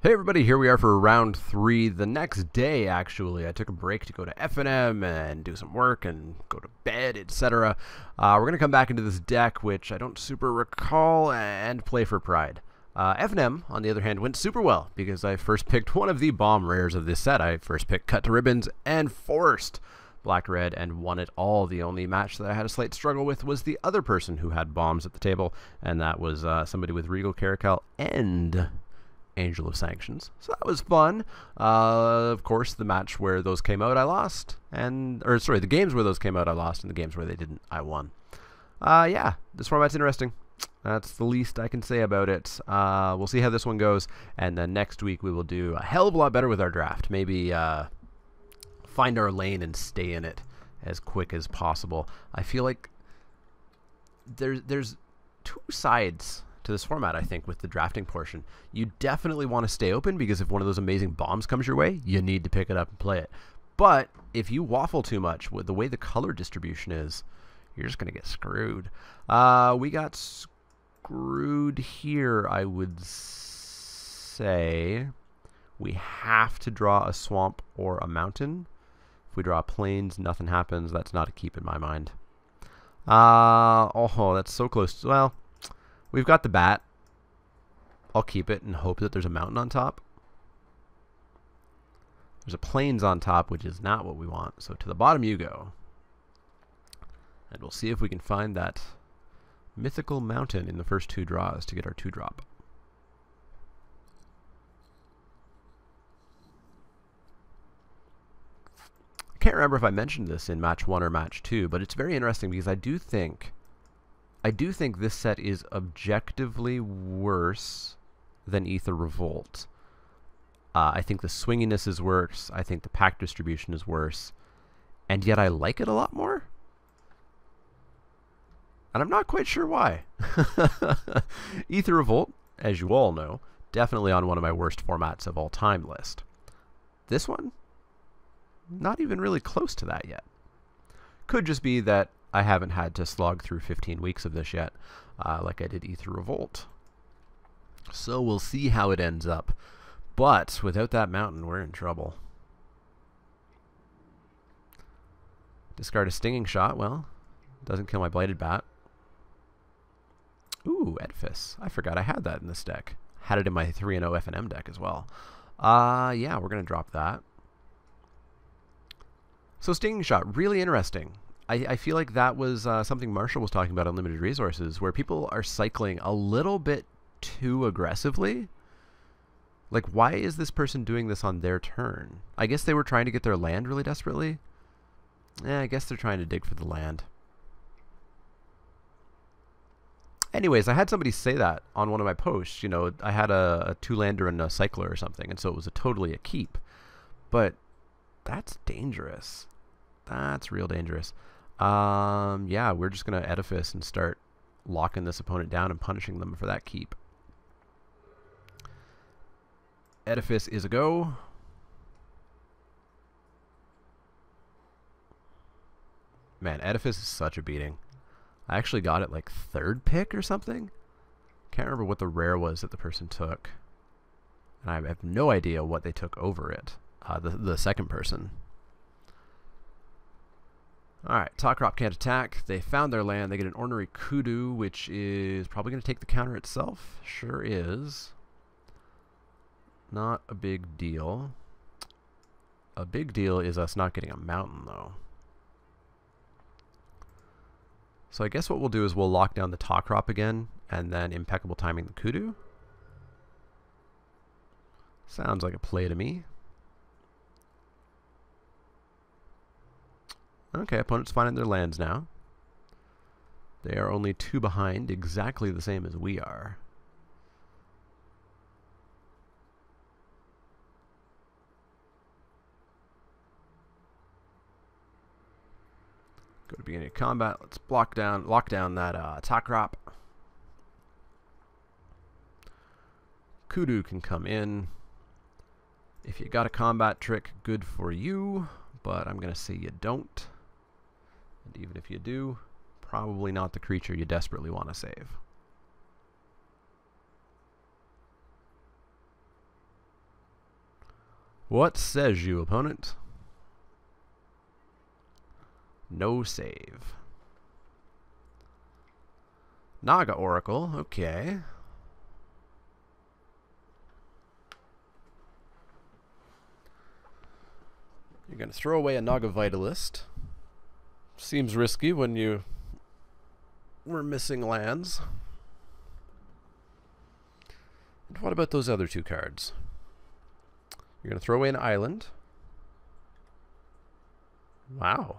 Hey everybody, here we are for round 3. The next day, actually, I took a break to go to F&M and do some work and go to bed, etc. We're going to come back into this deck, which I don't super recall, and play for Pride. F&M, on the other hand, went super well, because I first picked one of the bomb rares of this set. I first picked Cut to Ribbons and forced Black-Red and won it all. The only match that I had a slight struggle with was the other person who had bombs at the table, and that was somebody with Regal Caracal and Angel of Sanctions. So that was fun. Of course, the match where those came out, I lost. The games where those came out, I lost, and the games where they didn't, I won. Yeah, this format's interesting. That's the least I can say about it. We'll see how this one goes, and then next week we will do a hell of a lot better with our draft. Maybe find our lane and stay in it as quick as possible. I feel like there's two sides to this format, I think, with the drafting portion. You definitely want to stay open, because if one of those amazing bombs comes your way, you need to pick it up and play it. But if you waffle too much with the way the color distribution is, you're just going to get screwed. We got screwed here, I would say. We have to draw a swamp or a mountain. If we draw plains, nothing happens. That's not a keep in my mind. Oh, that's so close. Well, we've got the bat. I'll keep it and hope that there's a mountain on top. There's a plains on top, which is not what we want. So to the bottom you go. And we'll see if we can find that mythical mountain in the first 2 draws to get our 2-drop. I can't remember if I mentioned this in match 1 or match 2, but it's very interesting because I do think this set is objectively worse than Aether Revolt. I think the swinginess is worse. I think the pack distribution is worse. And yet I like it a lot more. And I'm not quite sure why. Aether Revolt, as you all know, definitely on one of my worst formats of all time list. This one, not even really close to that yet. Could just be that I haven't had to slog through 15 weeks of this yet, like I did Aether Revolt. So we'll see how it ends up. But without that mountain, we're in trouble. Discard a Stinging Shot. Well, doesn't kill my Blighted Bat. Ooh, Edifice. I forgot I had that in this deck. Had it in my 3-0 F&M deck as well. Yeah, we're going to drop that. So Stinging Shot, really interesting. I feel like that was something Marshall was talking about on Limited Resources, where people are cycling a little bit too aggressively. Like, why is this person doing this on their turn? I guess they were trying to get their land really desperately. I guess they're trying to dig for the land. Anyways, I had somebody say that on one of my posts. You know, I had a 2-lander and a cycler or something, and so it was totally a keep. But that's dangerous. That's real dangerous. Yeah, we're just going to Edifice and start locking this opponent down and punishing them for that keep. Edifice is a go. Man, Edifice is such a beating. I actually got it like 3rd pick or something. Can't remember what the rare was that the person took. And I have no idea what they took over it. The second person. Alright, Top Crop can't attack. They found their land. They get an Ornery Kudu, which is probably going to take the counter itself. Sure is. Not a big deal. A big deal is us not getting a mountain, though. So I guess what we'll do is we'll lock down the Top Crop again, and then Impeccable Timing the Kudu. Sounds like a play to me. Okay, opponent's finding their lands now. They are only 2 behind, exactly the same as we are. Go to beginning of combat. Let's lock down that Top Crop. Kudu can come in. If you got a combat trick, good for you, but I'm going to say you don't. And even if you do, probably not the creature you desperately want to save. What says you, opponent? No save. Naga Oracle, okay. You're going to throw away a Naga Vitalist. Seems risky when you were missing lands. And what about those other 2 cards? You're going to throw away an island. Wow.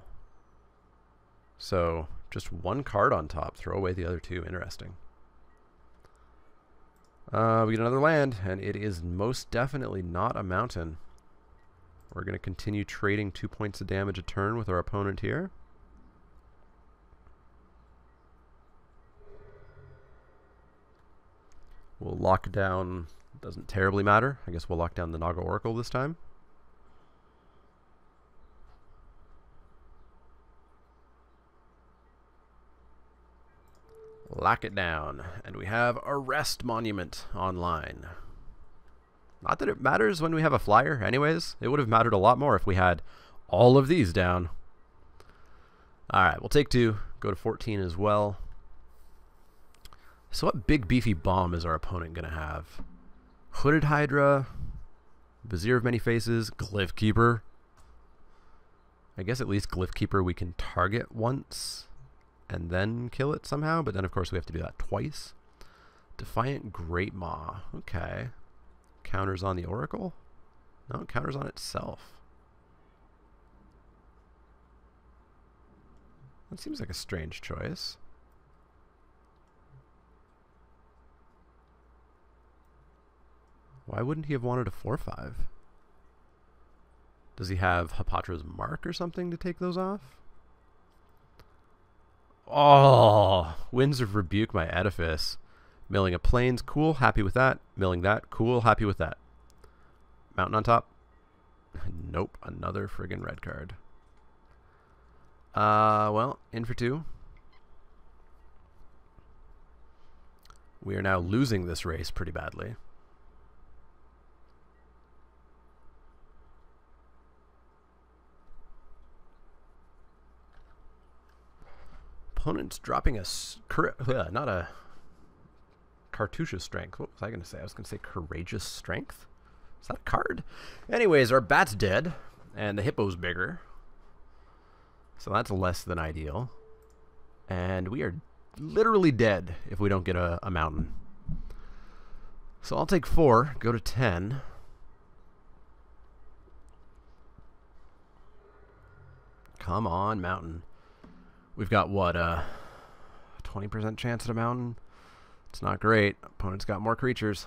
So, just 1 card on top. Throw away the other 2. Interesting. We get another land, and it is most definitely not a mountain. We're going to continue trading 2 points of damage a turn with our opponent here. We'll lock down, doesn't terribly matter. I guess we'll lock down the Naga Oracle this time. Lock it down. And we have Arrest Monument online. Not that it matters when we have a flyer anyways. It would have mattered a lot more if we had all of these down. Alright, we'll take 2. Go to 14 as well. So what big beefy bomb is our opponent going to have? Hooded Hydra, Vizier of Many Faces, Glyph Keeper. I guess at least Glyph Keeper we can target once and then kill it somehow, but then of course we have to do that twice. Defiant Great Maw, okay. Counters on the Oracle? No, it counters on itself. That seems like a strange choice. Why wouldn't he have wanted a 4/5? Does he have Hapatra's Mark or something to take those off? Oh, Winds of Rebuke my Edifice. Milling a Plains, cool, happy with that. Milling that, cool, happy with that. Mountain on top? Nope, another friggin' red card. Well, in for 2. We are now losing this race pretty badly. Opponent's dropping a not a Cartouche Strength. What was I going to say? I was going to say Courageous Strength. Is that a card? Anyways, our bat's dead, and the hippo's bigger. So that's less than ideal. And we are literally dead if we don't get a mountain. So I'll take 4, go to 10. Come on, mountain. We've got, what, a 20% chance at a mountain? It's not great. Opponent's got more creatures.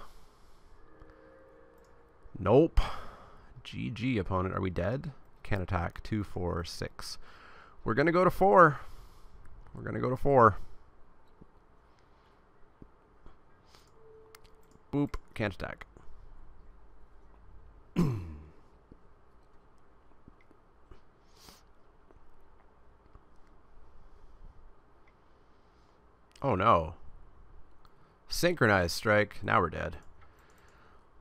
Nope. GG, opponent. Are we dead? Can't attack. 2, 4, 6. We're going to go to 4. We're going to go to 4. Boop. Can't attack. Oh no. Synchronized strike. Now we're dead.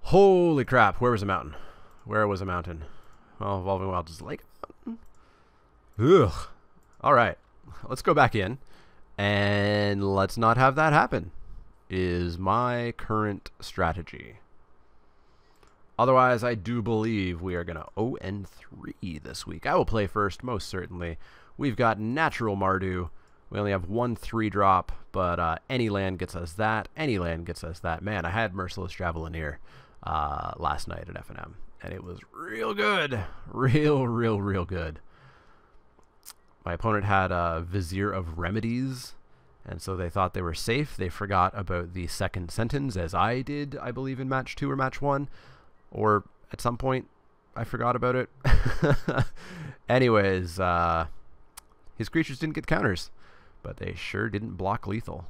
Holy crap. Where was a mountain? Where was a mountain? Well, Evolving Wilds is like a mountain. Ugh. Alright. Let's go back in. And let's not have that happen. Is my current strategy. Otherwise, I do believe we are going to 0-3 this week. I will play first, most certainly. We've got Natural Mardu. We only have 1 3-drop, but any land gets us that. Any land gets us that. Man, I had Merciless Javelineer last night at FNM, and it was real good. Real good. My opponent had a Vizier of Remedies, and so they thought they were safe. They forgot about the second sentence, as I did, I believe, in match 2 or match 1. Or at some point, I forgot about it. Anyways, his creatures didn't get counters, but they sure didn't block lethal.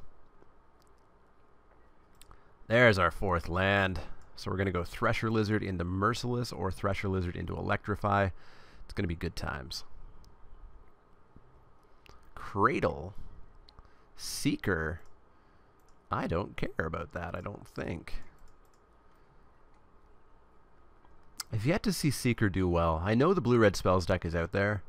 There's our 4th land. So we're going to go Thresher Lizard into Merciless or Thresher Lizard into Electrify. It's going to be good times. Cradle. Seeker. I don't care about that, I don't think. I've yet to see Seeker do well. I know the blue-red spells deck is out there.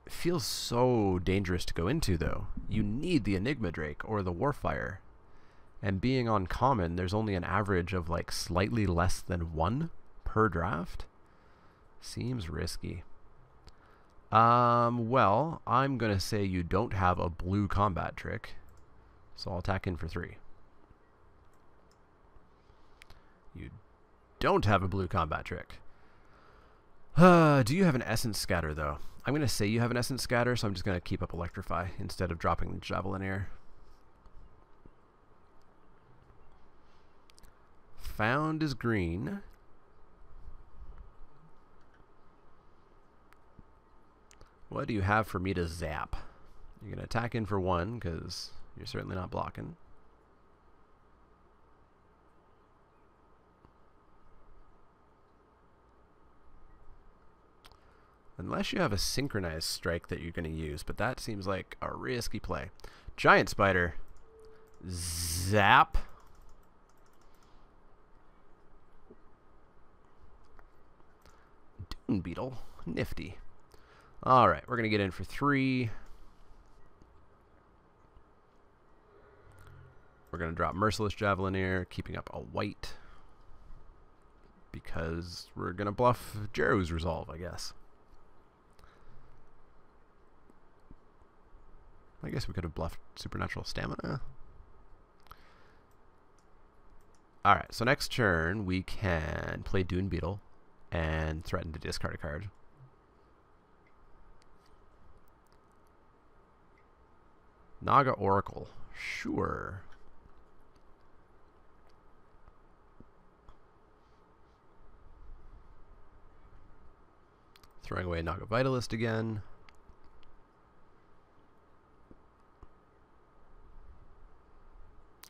It feels so dangerous to go into, though. You need the Enigma Drake or the Warfire. And being on common, there's only an average of like slightly less than 1 per draft. Seems risky. Well, I'm going to say you don't have a blue combat trick. So I'll attack in for 3. You don't have a blue combat trick. Do you have an Essence Scatter, though? I'm going to say you have an Essence Scatter, so I'm just going to keep up Electrify instead of dropping the Javelineer. Found is green. What do you have for me to zap? You're going to attack in for 1, because you're certainly not blocking. Unless you have a synchronized strike that you're going to use, but that seems like a risky play. Giant Spider. Zap. Dune Beetle. Nifty. Alright, we're going to get in for 3. We're going to drop Merciless Javelineer, keeping up a white. Because we're going to bluff Jeru's Resolve, I guess. I guess we could have bluffed Supernatural Stamina. Alright, so next turn we can play Dune Beetle and threaten to discard a card. Naga Oracle. Sure. Throwing away Naga Vitalist again.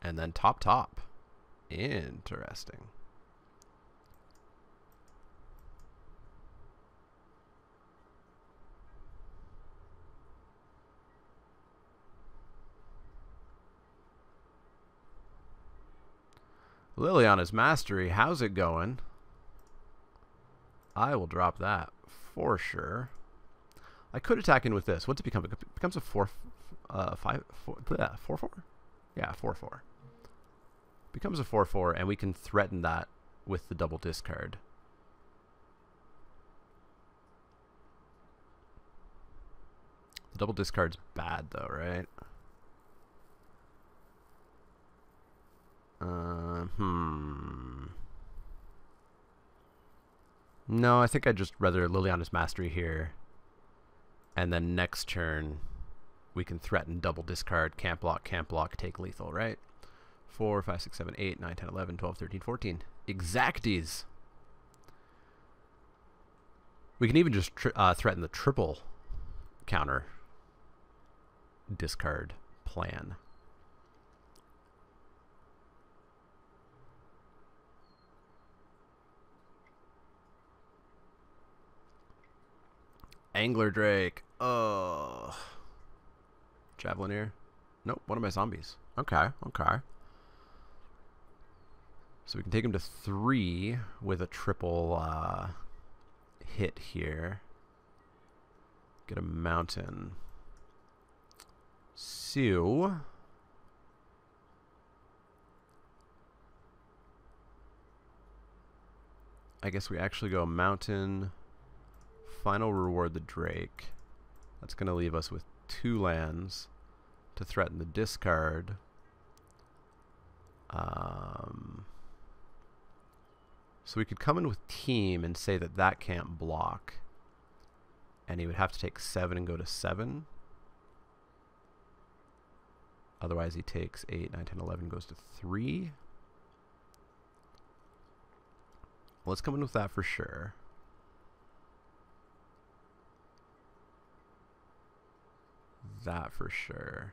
And then top. Interesting. Liliana's Mastery, how's it going? I will drop that for sure. I could attack in with this. What's it become? It becomes a 4-4? Yeah, 4-4. Becomes a 4-4, and we can threaten that with the double discard. The double discard's bad, though, right? No, I think I'd just rather Liliana's Mastery here. And then next turn, we can threaten double discard, can't block, take lethal, right? 4, 5, 6, 7, 8, 9, 10, 11, 12, 13, 14. Exacties. We can even just threaten the triple counter discard plan. Angler Drake. Oh. Javelineer. Nope, one of my zombies. Okay. So we can take him to 3 with a triple hit here. Get a mountain. So I guess we actually go mountain. Final reward the Drake. That's going to leave us with 2 lands to threaten the discard. So we could come in with team and say that that can't block. And he would have to take 7 and go to 7. Otherwise he takes 8, 9, 10, 11, goes to 3. Let's come in with that for sure. That for sure.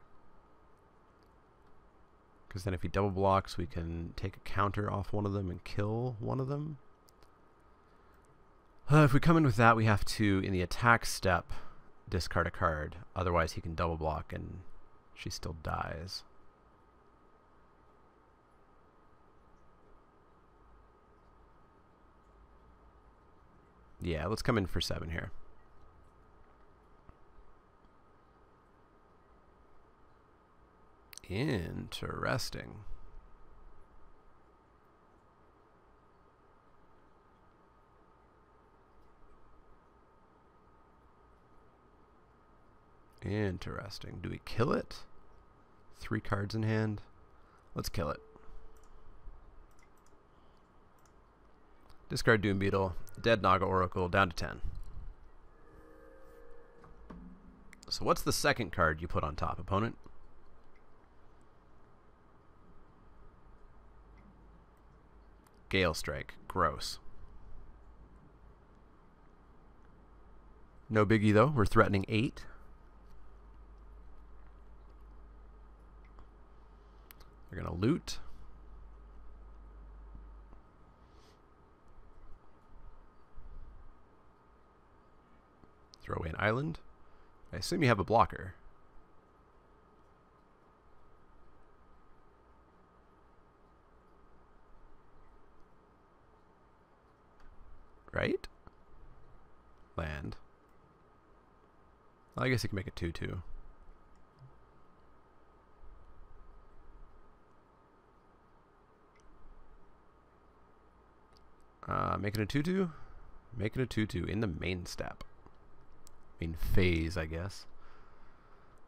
Because then if he double blocks, we can take a counter off one of them and kill one of them. If we come in with that, we have to, in the attack step, discard a card. Otherwise, he can double block and she still dies. Yeah, let's come in for 7 here. Interesting. Interesting. Do we kill it? 3 cards in hand. Let's kill it. Discard Doom Beetle. Dead Naga Oracle. Down to 10. So what's the second card you put on top, opponent? Gale Strike. Gross. No biggie, though. We're threatening 8. They're going to loot. Throw away an island. I assume you have a blocker. Right? Land. Well, I guess you can make it 2/2. Making a 2/2? Making a 2/2 in the main step. I mean, phase, I guess.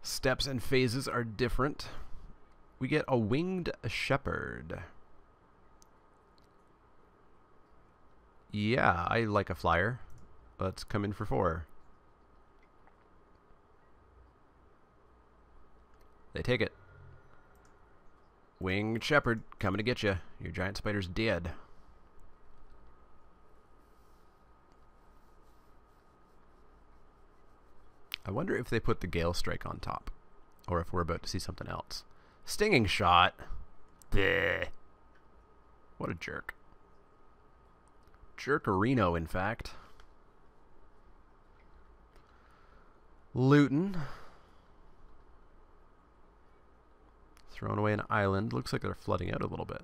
Steps and phases are different. We get a Winged Shepherd. Yeah, I like a flyer. Let's come in for 4. They take it. Winged Shepherd coming to get you. Your giant spider's dead. I wonder if they put the Gale Strike on top, or if we're about to see something else. Stinging Shot. Bleh. What a jerk. Jerkerino, in fact. Looting. Throwing away an island. Looks like they're flooding out a little bit.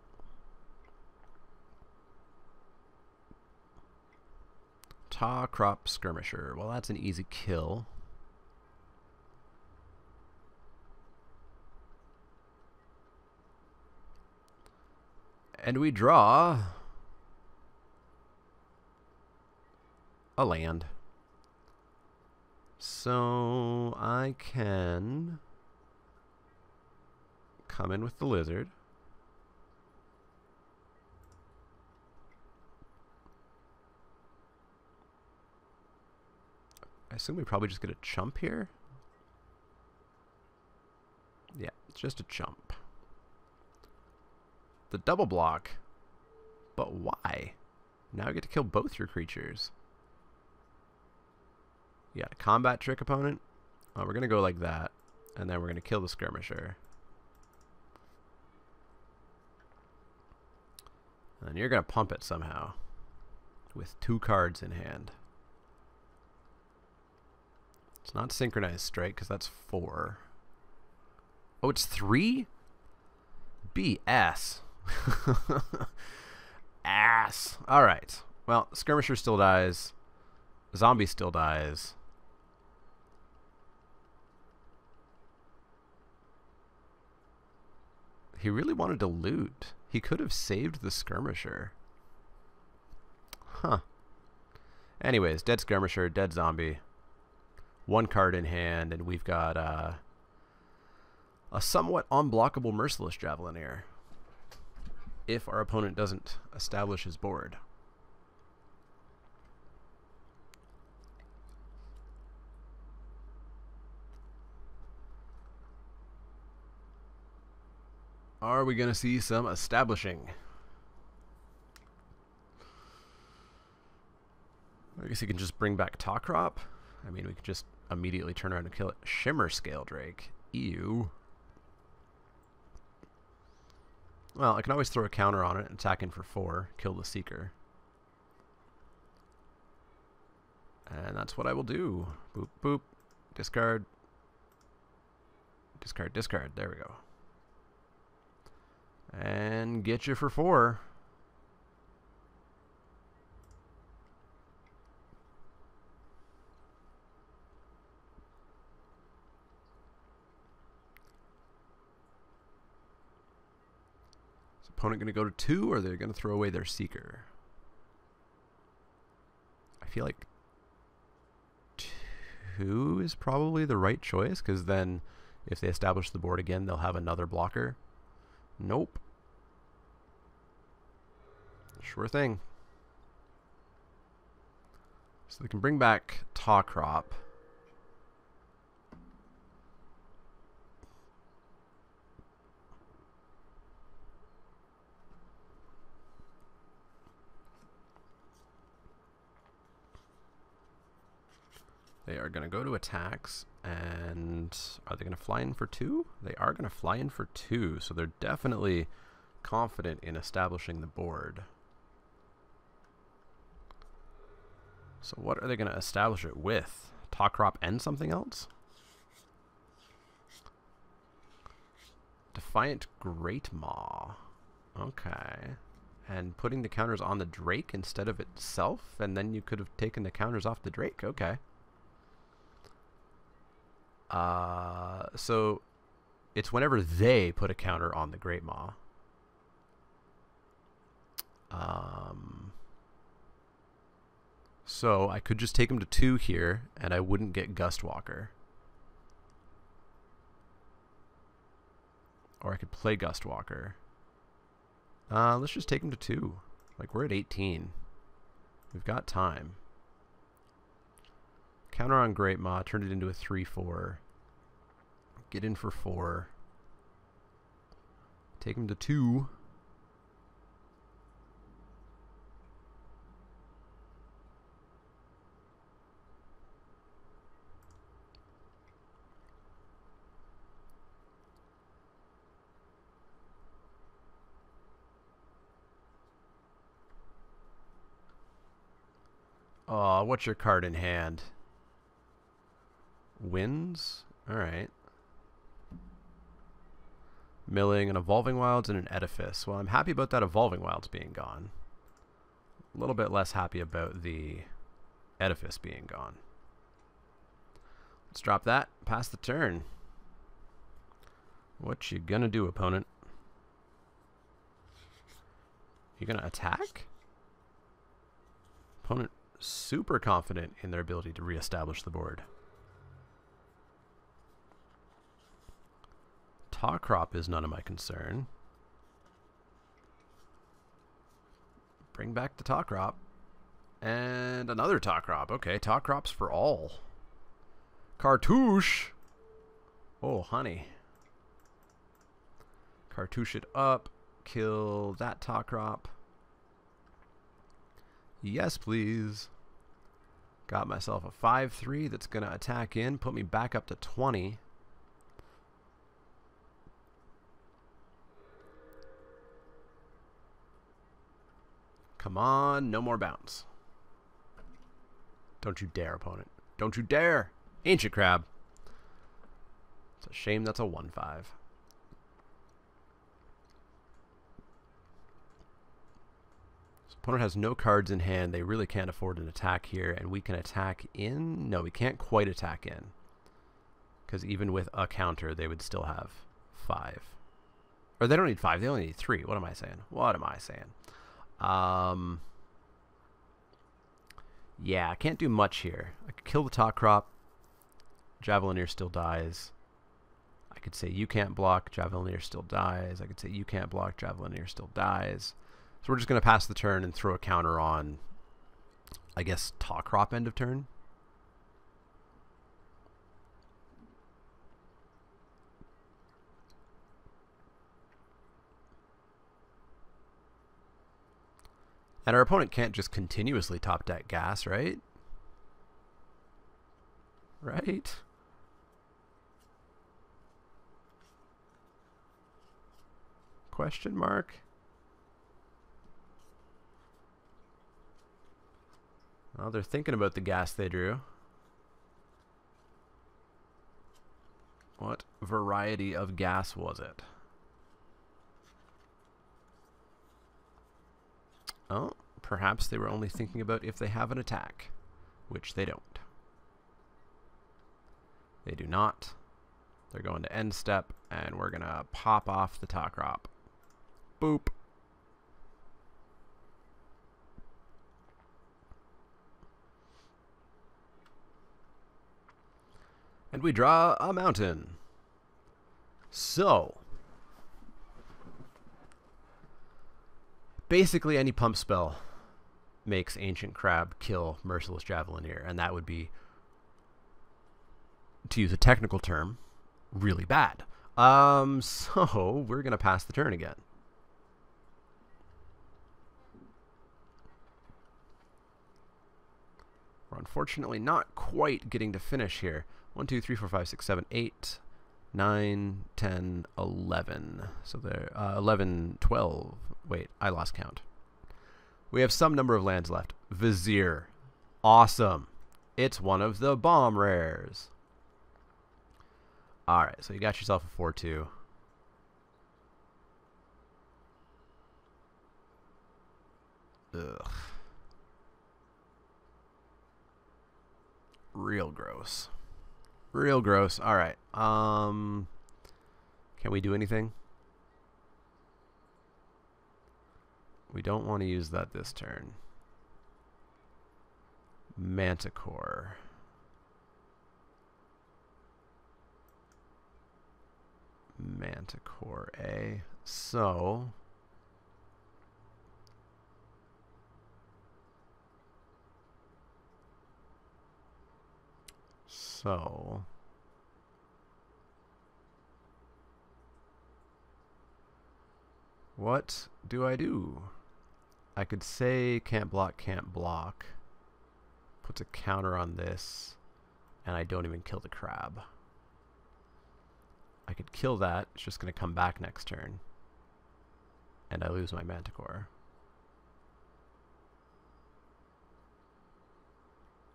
Taw Crop Skirmisher. Well, that's an easy kill. And we draw a land. So I can come in with the lizard. I assume we probably just get a chump here. Yeah, it's just a chump. The double block. But why? Now I get to kill both your creatures. You got a combat trick, opponent. Oh, we're going to go like that. And then we're going to kill the skirmisher. And you're going to pump it somehow. With 2 cards in hand. It's not synchronized strike because that's 4. Oh, it's 3? BS. Ass. Alright. Well, skirmisher still dies. Zombie still dies. He really wanted to loot. He could have saved the skirmisher. Huh. Anyways, dead skirmisher, dead zombie. 1 card in hand, and we've got a somewhat unblockable Merciless Javelin here. If our opponent doesn't establish his board. Are we going to see some establishing? I guess you can just bring back Taw Crop. I mean, we could just immediately turn around and kill it. Shimmer Scale Drake. Ew. Well, I can always throw a counter on it and attack in for 4. Kill the Seeker. And that's what I will do. Boop, boop. Discard. Discard, discard. There we go. And get you for 4. Opponent going to go to 2, or they're going to throw away their Seeker? I feel like 2 is probably the right choice, because then if they establish the board again, they'll have another blocker. Nope. Sure thing. So they can bring back Taw Crop. They are going to go to attacks, and are they going to fly in for 2? They are going to fly in for 2, so they're definitely confident in establishing the board. So what are they going to establish it with? Taw Crop and something else? Defiant Great Maw. Okay. And putting the counters on the Drake instead of itself, and then you could have taken the counters off the Drake. Okay. So it's whenever they put a counter on the Great Maw. So I could just take him to 2 here, and I wouldn't get Gustwalker. Or I could play Gustwalker. Let's just take him to 2. Like, we're at 18. We've got time. Counter on Great Maw, turn it into a 3-4. Get in for 4. Take him to 2. Aw, what's your card in hand? Winds? Alright. Milling, an Evolving Wilds, and an Edifice. Well, I'm happy about that Evolving Wilds being gone. A little bit less happy about the Edifice being gone. Let's drop that. Pass the turn. What you gonna do, opponent? You gonna attack? Opponent super confident in their ability to reestablish the board. Taw Crop is none of my concern. Bring back the Taw Crop. And another Taw Crop. Okay, Taw Crops for all. Cartouche! Oh, honey. Cartouche it up. Kill that Taw Crop. Yes, please. Got myself a 5-3 that's going to attack in. Put me back up to 20. Come on, no more bounce. Don't you dare, opponent. Don't you dare! Ancient Crab. It's a shame that's a 1-5. Opponent has no cards in hand. They really can't afford an attack here, and we can attack in. No, we can't quite attack in, because even with a counter, they would still have 5. Or they don't need 5. They only need 3. What am I saying? What am I saying? Yeah, I can't do much here. I could kill the Taw Crop. Javelineer still dies. I could say you can't block. Javelineer still dies. I could say you can't block. Javelineer still dies. So we're just going to pass the turn and throw a counter on, I guess, Taw Crop end of turn. And our opponent can't just continuously top deck gas, right? Right? Question mark? Well, they're thinking about the gas they drew. What variety of gas was it? Oh, perhaps they were only thinking about if they have an attack, which they don't. They do not. They're going to end step, and we're going to pop off the Taw Crop. Boop. And we draw a mountain. So, basically any pump spell makes Ancient Crab kill Merciless Javelineer, and that would be, to use a technical term, really bad. So we're going to pass the turn again. We're unfortunately not quite getting to finish here. 1, 2, 3, 4, 5, 6, 7, 8, 9, 10, 11. So there, 11, 12. Wait, I lost count. We have some number of lands left. Vizier. Awesome. It's one of the bomb rares. Alright, so you got yourself a 4-2. Ugh. Real gross. Real gross. Alright. Can we do anything? We don't want to use that this turn. Manticore. Manticore, eh? So what do I do? I could say can't block, can't block. Puts a counter on this, and I don't even kill the crab. I could kill that. It's just going to come back next turn. And I lose my Manticore.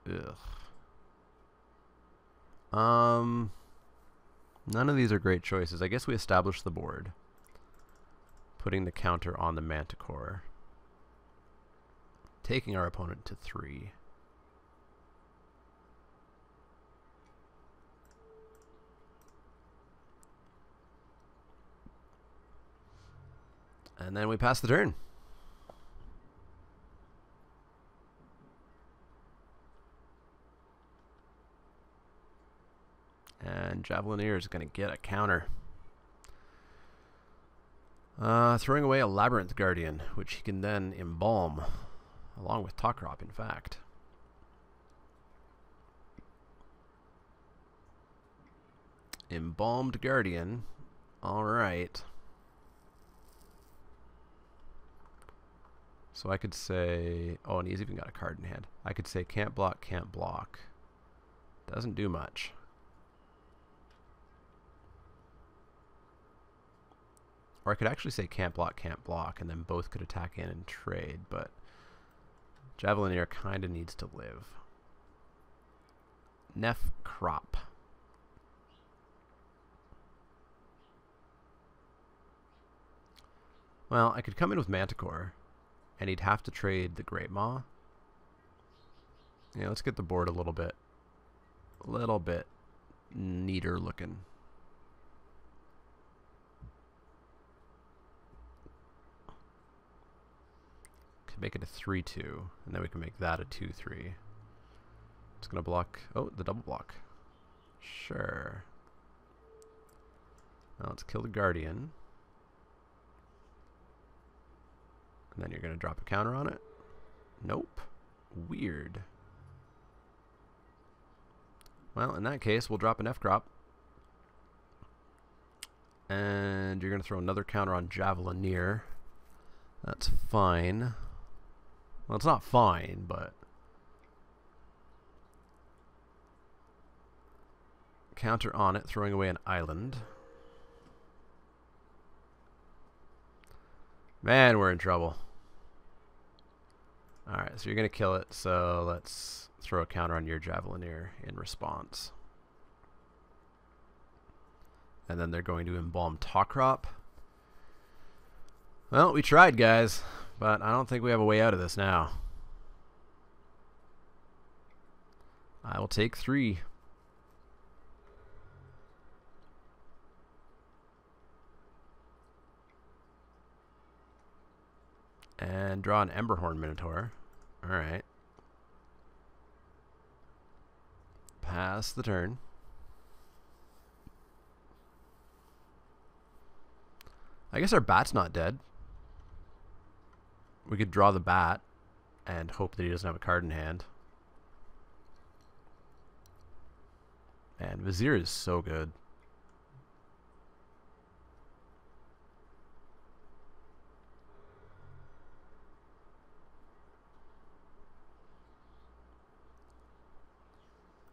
Ugh. None of these are great choices. I guess we establish the board. Putting the counter on the Manticore. Taking our opponent to 3. And then we pass the turn. And Javelineer is going to get a counter. Throwing away a Labyrinth Guardian, which he can then embalm, along with Talkrop, in fact. Embalmed Guardian. Alright. So I could say... Oh, and he's even got a card in hand. I could say can't block, can't block. Doesn't do much. Or I could actually say can't block, and then both could attack in and trade, but Javelineer kind of needs to live. Neff Crop. Well, I could come in with Manticore, and he'd have to trade the Great Maw. Yeah, let's get the board a little bit neater looking. Make it a 3-2, and then we can make that a 2-3. It's gonna block. Oh, the double block. Sure. Now let's kill the Guardian. And then you're gonna drop a counter on it? Nope. Weird. Well, in that case, we'll drop an F-Crop. And you're gonna throw another counter on Javelineer. That's fine. Well, it's not fine, but... Counter on it, throwing away an island. Man, we're in trouble. Alright, so you're going to kill it, so let's throw a counter on your Javelineer in response. And then they're going to embalm Talkrop. Well, we tried, guys. But I don't think we have a way out of this now. I will take 3. And draw an Emberhorn Minotaur. Alright. Pass the turn. I guess our bat's not dead. We could draw the bat and hope that he doesn't have a card in hand. And Vizier is so good.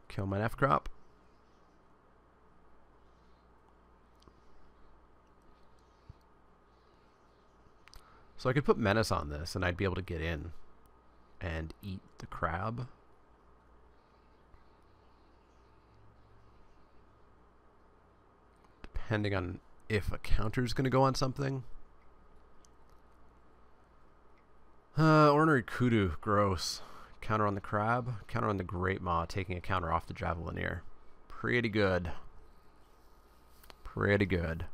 Kill my F crop. So I could put Menace on this and I'd be able to get in and eat the crab. Depending on if a counter is going to go on something. Ornery Kudu, gross. Counter on the crab, counter on the Great Maw, taking a counter off the Javelineer. Pretty good. Pretty good.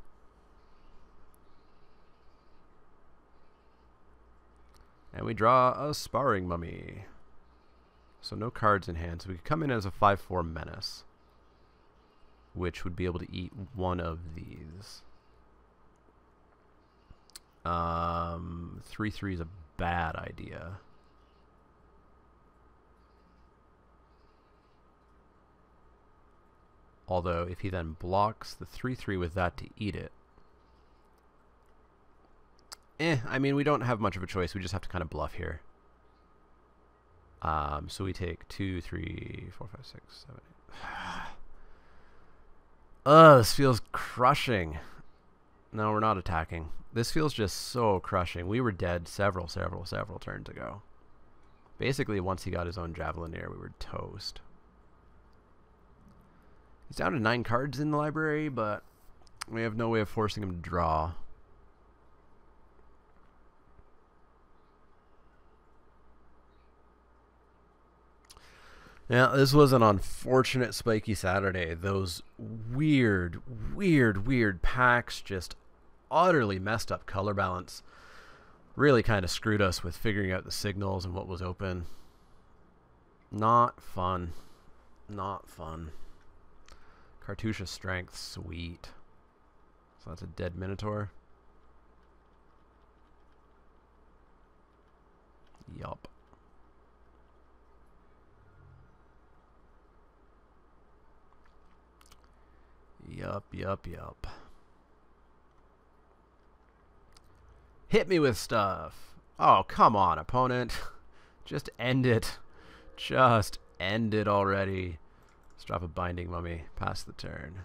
And we draw a Sparring Mummy. So no cards in hand. So we could come in as a 5/4 Menace, which would be able to eat one of these. 3/3 is a bad idea. Although if he then blocks the 3/3 with that to eat it, I mean, we don't have much of a choice. We just have to kind of bluff here. So we take 2, 3, 4, 5, 6, 7, 8. This feels crushing. No, we're not attacking. This feels just so crushing. We were dead several turns ago. Basically, once he got his own Javelineer, we were toast. He's down to 9 cards in the library, but we have no way of forcing him to draw. Yeah, this was an unfortunate Spikey Saturday. Those weird packs just utterly messed up color balance. Really kind of screwed us with figuring out the signals and what was open. Not fun. Not fun. Cartouche strength, sweet. So that's a dead Minotaur. Yup. Yup. Hit me with stuff. Oh, come on, opponent. Just end it. Just end it already. Let's drop a Binding Mummy. Pass the turn.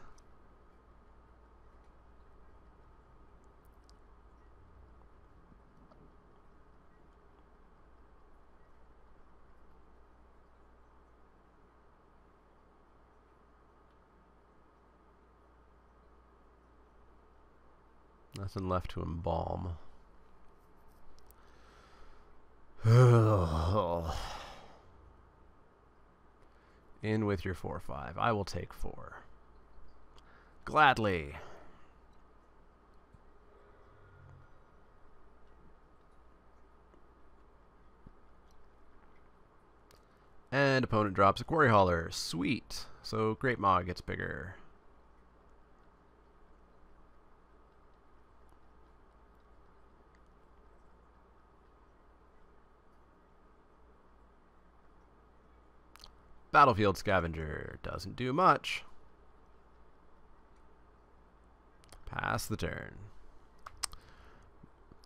Nothing left to embalm. In with your 4/5. I will take 4. Gladly. And opponent drops a Quarry Hauler. Sweet. So Great Maw gets bigger. Battlefield Scavenger doesn't do much. Pass the turn.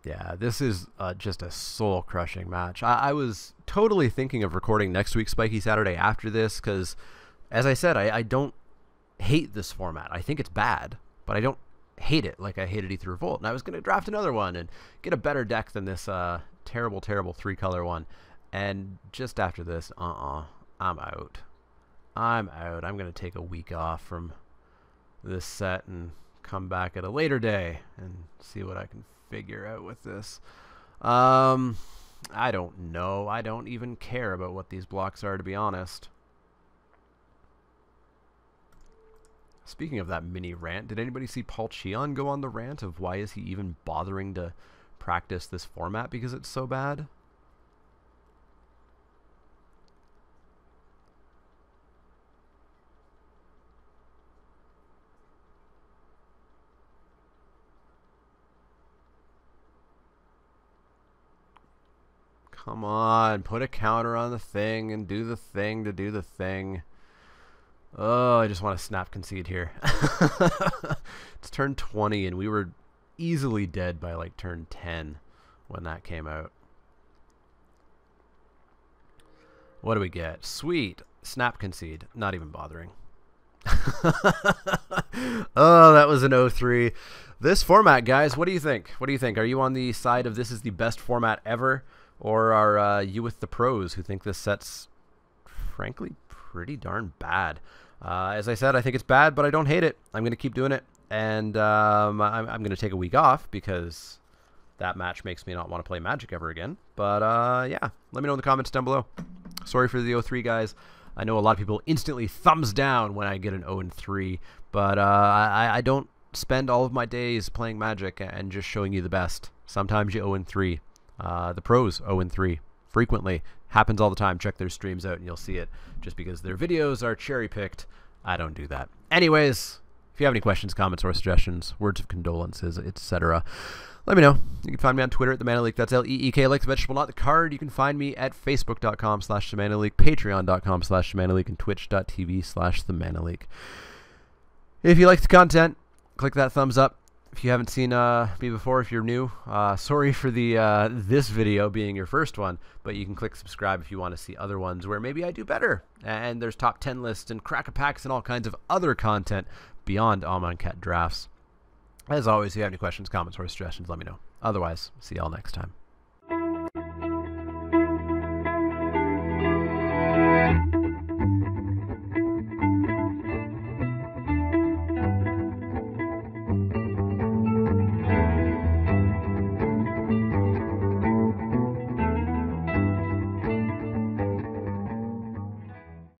Yeah, this is just a soul-crushing match. I was totally thinking of recording next week's Spiky Saturday after this because, as I said, I don't hate this format. I think it's bad, but I don't hate it like I hated Ether Revolt. And I was going to draft another one and get a better deck than this terrible 3-color one. And just after this, I'm out. I'm going to take a week off from this set and come back at a later day and see what I can figure out with this. I don't know. I don't even care about what these blocks are, to be honest. Speaking of that mini rant, did anybody see Paul Cheon go on the rant of why is he even bothering to practice this format because it's so bad? Come on, put a counter on the thing and do the thing to do the thing. Oh, I just want to snap concede here. It's turn 20, and we were easily dead by like turn 10 when that came out. What do we get? Sweet. Snap concede. Not even bothering. Oh, that was an 0-3. This format, guys, what do you think? What do you think? Are you on the side of this is the best format ever? Or are you with the pros who think this set's, frankly, pretty darn bad? As I said, I think it's bad, but I don't hate it. I'm going to keep doing it. And I'm going to take a week off because that match makes me not want to play Magic ever again. But, yeah, let me know in the comments down below. Sorry for the 0-3, guys. I know a lot of people instantly thumbs down when I get an 0-3, but I don't spend all of my days playing Magic and just showing you the best. Sometimes you 0-3. The pros 0-3 frequently. Happens all the time. Check their streams out and you'll see it. Just because their videos are cherry-picked, I don't do that. Anyways, if you have any questions, comments, or suggestions, words of condolences, etc., let me know. You can find me on Twitter at TheManaLeek. That's L-E-E-K, like the vegetable, not the card. You can find me at Facebook.com/TheManaLeek, Patreon.com/TheManaLeek, and Twitch.tv/TheManaLeek. If you like the content, click that thumbs up. If you haven't seen me before, if you're new, sorry for the this video being your first one, but you can click subscribe if you want to see other ones where maybe I do better. And there's top 10 lists and crack-a-packs and all kinds of other content beyond Amonkhet drafts. As always, if you have any questions, comments, or suggestions, let me know. Otherwise, see y'all next time.